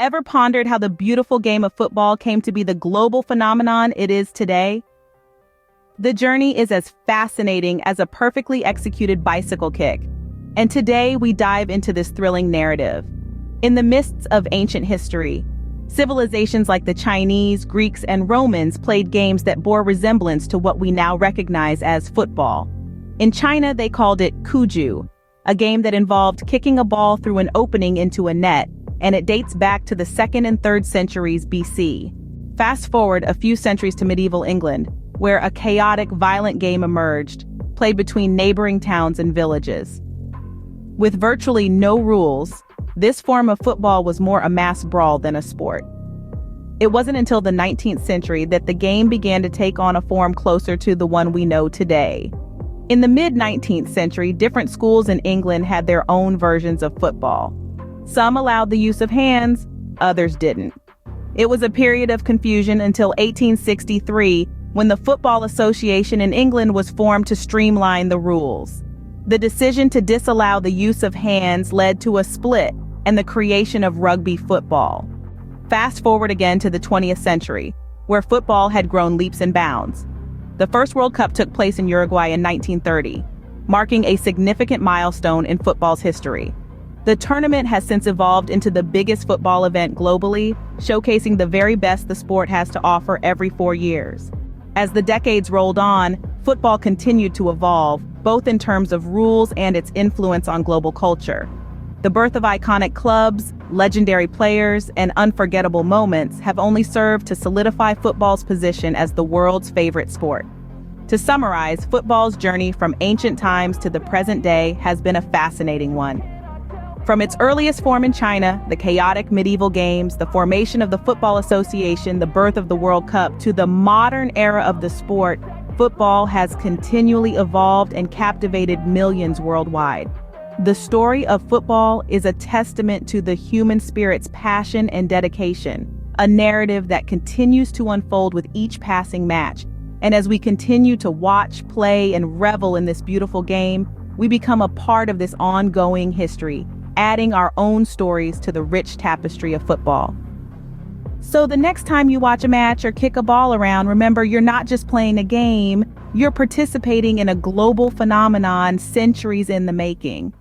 Ever pondered how the beautiful game of football came to be the global phenomenon it is today? The journey is as fascinating as a perfectly executed bicycle kick. And today we dive into this thrilling narrative. In the midst of ancient history, civilizations like the Chinese, Greeks, and Romans played games that bore resemblance to what we now recognize as football. In China, they called it Cuju, a game that involved kicking a ball through an opening into a net, and it dates back to the 2nd and 3rd centuries BC. Fast forward a few centuries to medieval England, where a chaotic, violent game emerged, played between neighboring towns and villages. With virtually no rules, this form of football was more a mass brawl than a sport. It wasn't until the 19th century that the game began to take on a form closer to the one we know today. In the mid-19th century, different schools in England had their own versions of football. Some allowed the use of hands, others didn't. It was a period of confusion until 1863, when the Football Association in England was formed to streamline the rules. The decision to disallow the use of hands led to a split and the creation of rugby football. Fast forward again to the 20th century, where football had grown leaps and bounds. The first World Cup took place in Uruguay in 1930, marking a significant milestone in football's history. The tournament has since evolved into the biggest football event globally, showcasing the very best the sport has to offer every 4 years. As the decades rolled on, football continued to evolve, both in terms of rules and its influence on global culture. The birth of iconic clubs, legendary players, and unforgettable moments have only served to solidify football's position as the world's favorite sport. To summarize, football's journey from ancient times to the present day has been a fascinating one. From its earliest form in China, the chaotic medieval games, the formation of the Football Association, the birth of the World Cup, to the modern era of the sport, football has continually evolved and captivated millions worldwide. The story of football is a testament to the human spirit's passion and dedication, a narrative that continues to unfold with each passing match. And as we continue to watch, play, and revel in this beautiful game, we become a part of this ongoing history, adding our own stories to the rich tapestry of football. So the next time you watch a match or kick a ball around, remember you're not just playing a game, you're participating in a global phenomenon centuries in the making.